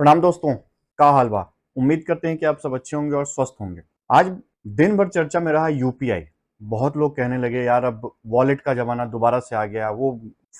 प्रणाम दोस्तों। का हाल बा। उम्मीद करते हैं कि आप सब अच्छे होंगे और स्वस्थ होंगे। आज दिन भर चर्चा में रहा यूपीआई। बहुत लोग कहने लगे यार अब वॉलेट का जमाना दोबारा से आ गया। वो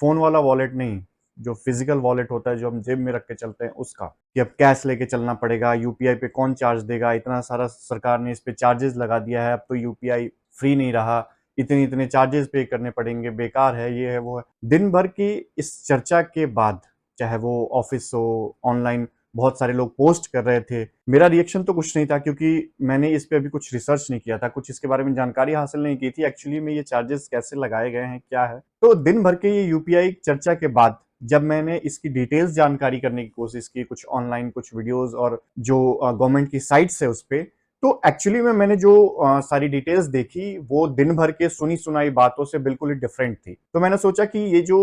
फोन वाला वॉलेट नहीं, जो फिजिकल वॉलेट होता है, जो हम जेब में रख के चलते हैं, उसका कि अब कैश लेके चलना पड़ेगा। यूपीआई पे कौन चार्ज देगा? इतना सारा सरकार ने इस पे चार्जेस लगा दिया है। अब तो यूपीआई फ्री नहीं रहा, इतने इतने चार्जेस पे करने पड़ेंगे, बेकार है, ये है वो है। दिन भर की इस चर्चा के बाद, चाहे वो ऑफिस हो, ऑनलाइन बहुत सारे लोग पोस्ट कर रहे थे। मेरा रिएक्शन तो कुछ नहीं था, क्योंकि मैंने इस पे अभी कुछ रिसर्च नहीं किया था, कुछ इसके बारे में जानकारी हासिल नहीं की थी एक्चुअली में ये चार्जेस कैसे लगाए गए हैं, क्या है। तो दिन भर के ये यूपीआई चर्चा के बाद जब मैंने इसकी डिटेल्स जानकारी करने की कोशिश की, कुछ ऑनलाइन कुछ वीडियोस और जो गवर्नमेंट की साइट्स है उस पे, तो एक्चुअली में मैंने जो सारी डिटेल्स देखी वो दिन भर के सुनी सुनाई बातों से बिल्कुल ही डिफरेंट थी। तो मैंने सोचा कि ये जो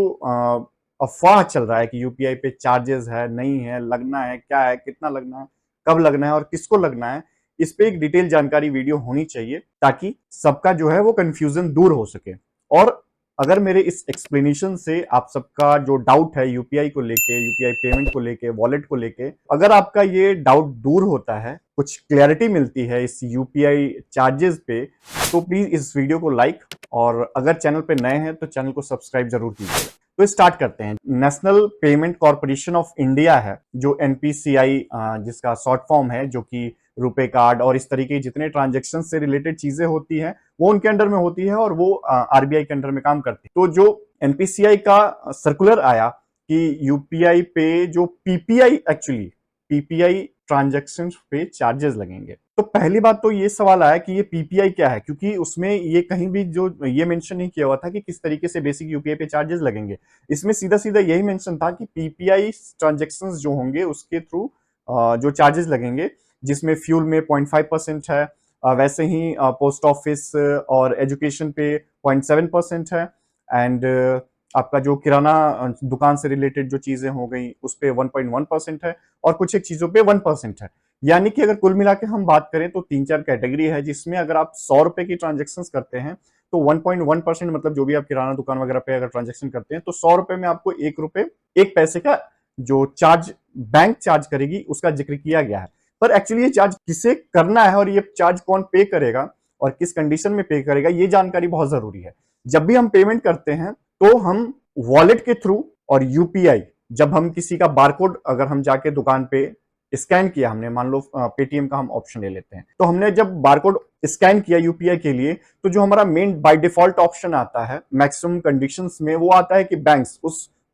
अफवाह चल रहा है कि यूपीआई पे चार्जेस है, नहीं है, लगना है, क्या है, कितना लगना है, कब लगना है और किसको लगना है, इस पे एक डिटेल जानकारी वीडियो होनी चाहिए, ताकि सबका जो है वो कंफ्यूजन दूर हो सके। और अगर मेरे इस एक्सप्लेनेशन से आप सबका जो डाउट है यूपीआई को लेके, यूपीआई पेमेंट को लेके, वॉलेट को लेके, अगर आपका ये डाउट दूर होता है, कुछ क्लैरिटी मिलती है इस यूपीआई चार्जेस पे, तो प्लीज इस वीडियो को लाइक, और अगर चैनल पे नए हैं तो चैनल को सब्सक्राइब जरूर कीजिएगा। तो स्टार्ट करते हैं। National payment corporation of India है, जो एनपीसीआई जिसका शॉर्ट फॉर्म है, जो कि रुपे कार्ड और इस तरीके की जितने ट्रांजेक्शन से रिलेटेड चीजें होती हैं वो उनके अंडर में होती है, और वो आरबीआई के अंडर में काम करती है। तो जो एनपीसीआई का सर्कुलर आया कि यूपीआई पे जो पीपीआई, एक्चुअली पीपीआई ट्रांजेक्शन पे चार्जेस लगेंगे। तो पहली बात तो ये सवाल आया कि ये पीपीआई क्या है, क्योंकि उसमें ये कहीं भी जो ये मेंशन नहीं किया हुआ था कि किस तरीके से बेसिक यूपीआई पे चार्जेस लगेंगे। इसमें सीधा सीधा यही मेंशन था कि पीपीआई ट्रांजेक्शंस जो होंगे उसके थ्रू जो चार्जेस लगेंगे, जिसमें फ्यूल में 0.5% है, वैसे ही पोस्ट ऑफिस और एजुकेशन पे 0.7% है, एंड आपका जो किराना दुकान से रिलेटेड जो चीजें हो गई उस पे 1.1% है, और कुछ एक चीजों पे 1% है। यानी कि अगर कुल मिला के हम बात करें तो 3-4 कैटेगरी है, जिसमें अगर आप 100 रुपए की ट्रांजेक्शन करते हैं तो 1.1%, मतलब जो भी आप किराना दुकान वगैरह पे अगर ट्रांजेक्शन करते हैं तो 100 रुपए में आपको 1 रुपए 1 पैसे का जो चार्ज बैंक चार्ज करेगी उसका जिक्र किया गया है। पर एक्चुअली ये चार्ज किसे करना है और ये चार्ज कौन पे करेगा और किस कंडीशन में पे करेगा, ये जानकारी बहुत जरूरी है। जब भी हम पेमेंट करते हैं तो हम वॉलेट के थ्रू और यूपीआई, जब हम किसी का बारकोड अगर हम जाके दुकान पे स्कैन किया, हमने मान लो पेटीएम का हम ऑप्शन ले लेते हैं, तो हमने जब बारकोड स्कैन किया यूपीआई के लिए, तो जो हमारा मेन बाय डिफॉल्ट ऑप्शन आता है मैक्सिमम कंडीशंस में, वो आता है कि बैंक्स,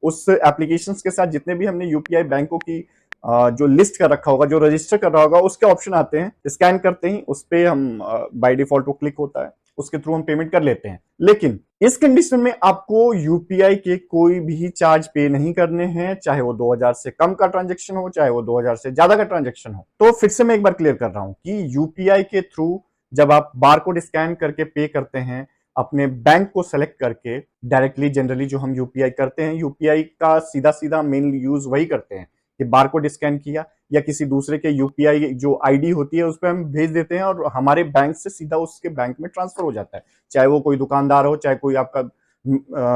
उस एप्लीकेशंस के साथ जितने भी हमने यूपीआई बैंकों की जो लिस्ट कर रखा होगा, जो रजिस्टर कर रहा होगा, उसके ऑप्शन आते हैं। स्कैन करते ही उस पे हम बाय डिफॉल्ट वो क्लिक होता है, उसके थ्रू हम पेमेंट कर लेते हैं। लेकिन इस कंडीशन में आपको यूपीआई के कोई भी चार्ज पे नहीं करने हैं, चाहे वो 2000 से कम का ट्रांजेक्शन हो, चाहे वो 2000 से ज्यादा का ट्रांजेक्शन हो। तो फिर से मैं एक बार क्लियर कर रहा हूं कि यूपीआई के थ्रू जब आप बारकोड स्कैन करके पे करते हैं, अपने बैंक को सेलेक्ट करके डायरेक्टली, जनरली जो हम यूपीआई करते हैं, यूपीआई का सीधा सीधा मेन यूज वही करते हैं कि बारकोड स्कैन किया या किसी दूसरे के यूपीआई जो आईडी होती है उस पर हम भेज देते हैं, और हमारे बैंक से सीधा उसके बैंक में ट्रांसफर हो जाता है। चाहे वो कोई दुकानदार हो, चाहे कोई आपका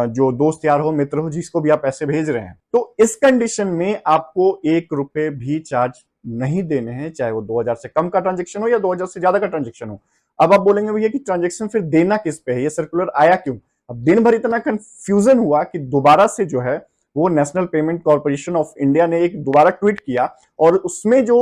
जो दोस्त यार हो, मित्र हो, जिसको भी आप पैसे भेज रहे हैं। तो इस कंडीशन में आपको 1 रुपए भी चार्ज नहीं देने हैं, चाहे वो 2000 से कम का ट्रांजेक्शन हो या 2000 से ज्यादा का ट्रांजेक्शन हो। अब आप बोलेंगे भैया कि ट्रांजेक्शन फिर देना किस पे है, ये सर्कुलर आया क्यों? अब दिन भर इतना कंफ्यूजन हुआ कि दोबारा से जो है वो national payment corporation of India ने एक दोबारा ट्वीट किया, और उसमें जो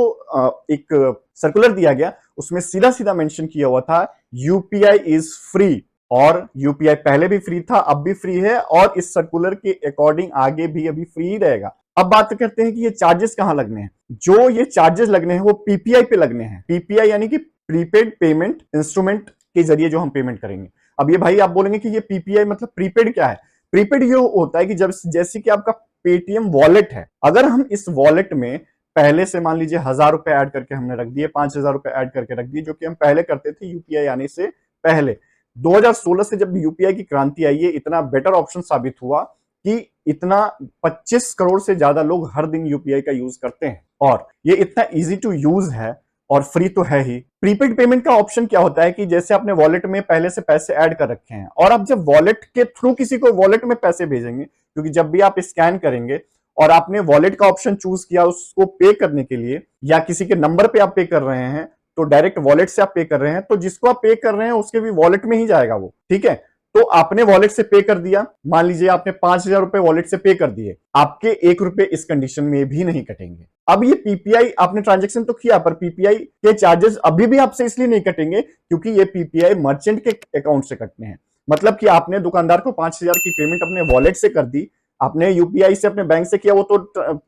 एक सर्कुलर दिया गया उसमें सीधा सीधा मेंशन किया हुआ था यूपीआई इज फ्री। और यूपीआई पहले भी फ्री था, अब भी फ्री है, और इस सर्कुलर के अकॉर्डिंग आगे भी अभी फ्री ही रहेगा। अब बात करते हैं कि ये चार्जेस कहां लगने हैं। जो ये चार्जेस लगने हैं वो पीपीआई पे लगने हैं। पीपीआई यानी कि प्रीपेड पेमेंट इंस्ट्रूमेंट के जरिए जो हम पेमेंट करेंगे। अब ये भाई आप बोलेंगे कि ये पीपीआई मतलब प्रीपेड क्या है? प्रीपेड ये होता है कि जब जैसे कि आपका पेटीएम वॉलेट है, अगर हम इस वॉलेट में पहले से मान लीजिए 1000 रुपए ऐड करके हमने रख दिए, 5000 रुपए ऐड करके रख दिए, जो कि हम पहले करते थे यूपीआई आने से पहले। 2016 से जब यूपीआई की क्रांति आई है, इतना बेटर ऑप्शन साबित हुआ कि इतना 25 करोड़ से ज्यादा लोग हर दिन यूपीआई का यूज करते हैं, और ये इतना इजी टू यूज है और फ्री तो है ही। प्रीपेड पेमेंट का ऑप्शन क्या होता है कि जैसे आपने वॉलेट में पहले से पैसे ऐड कर रखे हैं, और आप जब वॉलेट के थ्रू किसी को वॉलेट में पैसे भेजेंगे, क्योंकि जब भी आप स्कैन करेंगे और आपने वॉलेट का ऑप्शन चूज किया उसको पे करने के लिए, या किसी के नंबर पे आप पे कर रहे हैं तो डायरेक्ट वॉलेट से आप पे कर रहे हैं, तो जिसको आप पे कर रहे हैं उसके भी वॉलेट में ही जाएगा वो, ठीक है। तो आपने वॉलेट से पे कर दिया, मान लीजिए आपने 5,000 रुपए वॉलेट से पे कर दिए, आपके 1 रुपए इस कंडीशन में भी नहीं कटेंगे। अब ये पीपीआई आपने ट्रांजेक्शन तो किया, पर पीपीआई के चार्जेस अभी भी आपसे इसलिए नहीं कटेंगे क्योंकि ये पीपीआई मर्चेंट के अकाउंट से कटने हैं। मतलब कि आपने दुकानदार को 5,000 की पेमेंट अपने वॉलेट से कर दी, आपने यूपीआई से अपने बैंक से किया वो तो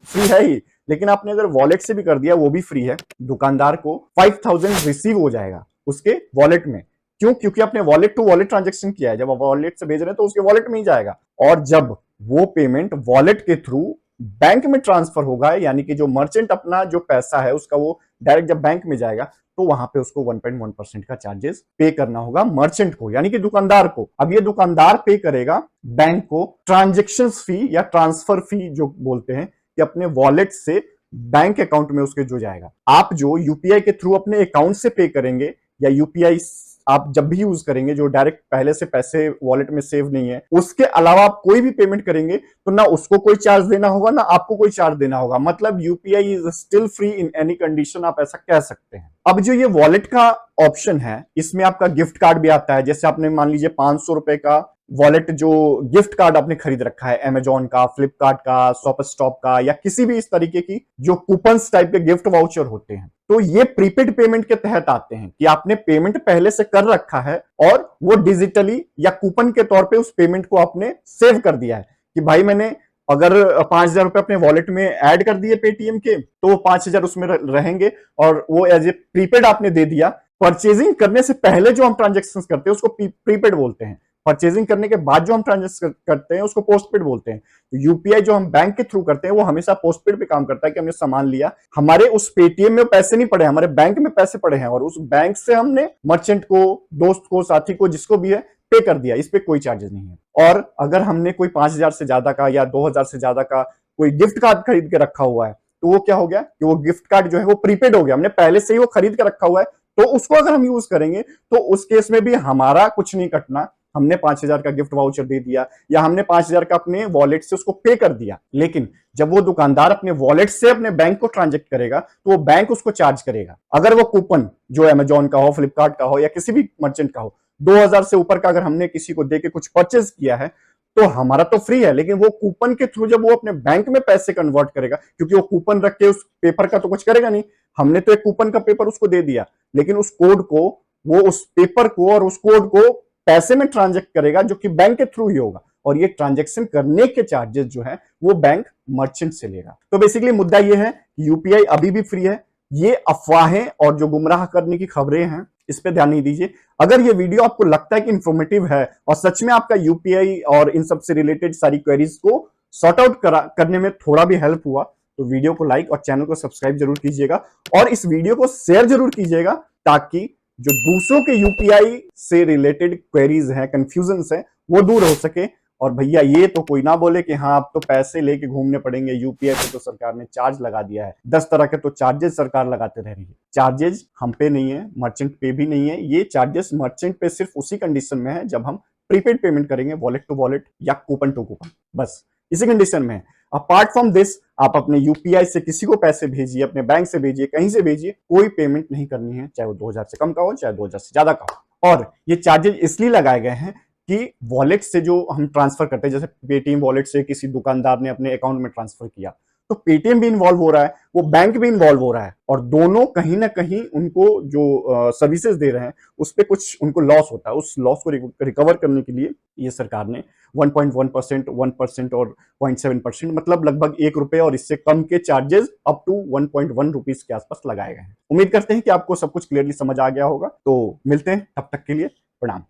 फ्री है ही, लेकिन आपने अगर वॉलेट से भी कर दिया वो भी फ्री है। दुकानदार को 5,000 रिसीव हो जाएगा उसके वॉलेट में। क्यों? क्योंकि आपने वॉलेट टू वॉलेट ट्रांजेक्शन किया है, जब आप वॉलेट से भेज रहे हैं तो उसके वॉलेट में ही जाएगा। और जब वो पेमेंट वॉलेट के थ्रू बैंक में ट्रांसफर होगा, यानी कि जो मर्चेंट अपना जो पैसा है उसका वो डायरेक्ट जब बैंक में जाएगा तो वहां पे उसको 1.1% का चार्जेस पे करना होगा मर्चेंट को, यानी कि दुकानदार को। अब ये दुकानदार पे करेगा बैंक को ट्रांजेक्शन फी या ट्रांसफर फी जो बोलते हैं, कि अपने वॉलेट से बैंक अकाउंट में उसके जो जाएगा। आप जो यूपीआई के थ्रू अपने अकाउंट से पे करेंगे या यूपीआई आप जब भी यूज करेंगे जो डायरेक्ट पहले से पैसे वॉलेट में सेव नहीं है, उसके अलावा आप कोई भी पेमेंट करेंगे तो ना उसको कोई चार्ज देना होगा ना आपको कोई चार्ज देना होगा। मतलब UPI is still free in any condition, आप ऐसा कह सकते हैं। अब जो ये वॉलेट का ऑप्शन है इसमें आपका गिफ्ट कार्ड भी आता है। जैसे आपने मान लीजिए 500 रुपए का वॉलेट जो गिफ्ट कार्ड आपने खरीद रखा है अमेजॉन का, फ्लिपकार्ट का, शॉप स्टॉप का, या किसी भी इस तरीके की जो कूपन्स टाइप के गिफ्ट वाउचर होते हैं, तो ये प्रीपेड पेमेंट के तहत आते हैं कि आपने पेमेंट पहले से कर रखा है और वो डिजिटली या कूपन के तौर पे उस पेमेंट को आपने सेव कर दिया है कि भाई मैंने अगर 5,000 रुपए अपने वॉलेट में ऐड कर दिए पेटीएम के तो वो 5,000 उसमें रहेंगे और वो एज ए प्रीपेड आपने दे दिया। परचेजिंग करने से पहले जो हम ट्रांजेक्शन करते हैं उसको प्रीपेड बोलते हैं, परचेजिंग करने के बाद जो हम ट्रांजेक्शन करते हैं उसको पोस्टपेड बोलते हैं। तो यूपीआई जो हम बैंक के थ्रू करते हैं वो हमेशा पोस्टपेड पे काम करता है कि हमने सामान लिया, हमारे उस पेटीएम में पैसे नहीं पड़े, हमारे बैंक में पैसे पड़े हैं और उस बैंक से हमने मर्चेंट को, दोस्त को, साथी को, जिसको भी है पे कर दिया, इस पे कोई चार्जेस नहीं है। और अगर हमने कोई 5,000 से ज्यादा का या 2,000 से ज्यादा का कोई गिफ्ट कार्ड खरीद के रखा हुआ है तो वो क्या हो गया कि वो गिफ्ट कार्ड जो है वो प्रीपेड हो गया, हमने पहले से ही वो खरीद के रखा हुआ है, तो उसको अगर हम यूज करेंगे तो उस केस में भी हमारा कुछ नहीं कटना। हमने 5,000 का गिफ्ट वाउचर दे दिया या हमने 5,000 का अपने वॉलेट से उसको पे कर दिया, लेकिन जब वो दुकानदार अपने वॉलेट से अपने बैंक को ट्रांजेक्ट करेगा तो वो बैंक उसको चार्ज करेगा। अगर वो कूपन जो अमेजॉन का हो, फ्लिपकार्ट का हो या किसी भी मर्चेंट का हो, 2,000 से ऊपर का अगर हमने किसी को देके कुछ परचेज किया है तो हमारा तो फ्री है, लेकिन वो कूपन के थ्रू जब वो अपने बैंक में पैसे कन्वर्ट करेगा, क्योंकि वो कूपन रख के उस पेपर का तो कुछ करेगा नहीं, हमने तो एक कूपन का पेपर उसको दे दिया, लेकिन उस कोड को, वो उस पेपर को और उस कोड को पैसे में ट्रांजेक्ट करेगा जो कि बैंक के थ्रू ही होगा, और ये ट्रांजेक्शन करने के चार्जेस जो है वो बैंक मर्चेंट से लेगा। तो बेसिकली मुद्दा ये है कि यूपीआई अभी भी फ्री है। ये अफवाहें और जो गुमराह करने की खबरें हैं इस पे ध्यान नहीं दीजिए। अगर ये वीडियो आपको लगता है कि इंफॉर्मेटिव है और सच में आपका यूपीआई और इन सब से रिलेटेड सारी क्वेरीज को सॉर्ट आउट करने में थोड़ा भी हेल्प हुआ तो वीडियो को लाइक और चैनल को सब्सक्राइब जरूर कीजिएगा और इस वीडियो को शेयर जरूर कीजिएगा ताकि जो दूसरों के यूपीआई से रिलेटेड क्वेरीज हैं, कंफ्यूजन है, वो दूर हो सके। और भैया ये तो कोई ना बोले कि हाँ अब तो पैसे लेके घूमने पड़ेंगे, यूपीआई पे तो सरकार ने चार्ज लगा दिया है, 10 तरह के तो चार्जेस सरकार लगाते रह रही है। चार्जेस हम पे नहीं है, मर्चेंट पे भी नहीं है, ये चार्जेस मर्चेंट पे सिर्फ उसी कंडीशन में है जब हम प्रीपेड पेमेंट करेंगे, वॉलेट टू वॉलेट या कूपन टू कूपन, बस इसी कंडीशन में है। अपार्ट फ्रॉम दिस आप अपने यूपीआई से किसी को पैसे भेजिए, अपने बैंक से भेजिए, कहीं से भेजिए, कोई पेमेंट नहीं करनी है, चाहे वो 2,000 से कम का हो चाहे 2,000 से ज्यादा का हो। और ये चार्जेस इसलिए लगाए गए हैं कि वॉलेट से जो हम ट्रांसफर करते हैं, जैसे पेटीएम वॉलेट से किसी दुकानदार ने अपने अकाउंट में ट्रांसफर किया तो पेटीएम भी इन्वॉल्व हो रहा है, वो बैंक भी इन्वॉल्व हो रहा है, और दोनों कहीं ना कहीं उनको जो सर्विसेज दे रहे हैं उस पर कुछ उनको लॉस होता है। उस लॉस को रिकवर करने के लिए ये सरकार ने 1.1%, 1% और 0.7%, मतलब लगभग 1 रुपए और इससे कम के चार्जेस अप टू 1.1 रुपीज के आसपास लगाए गए हैं। उम्मीद करते हैं कि आपको सब कुछ क्लियरली समझ आ गया होगा। तो मिलते हैं, तब तक के लिए प्रणाम।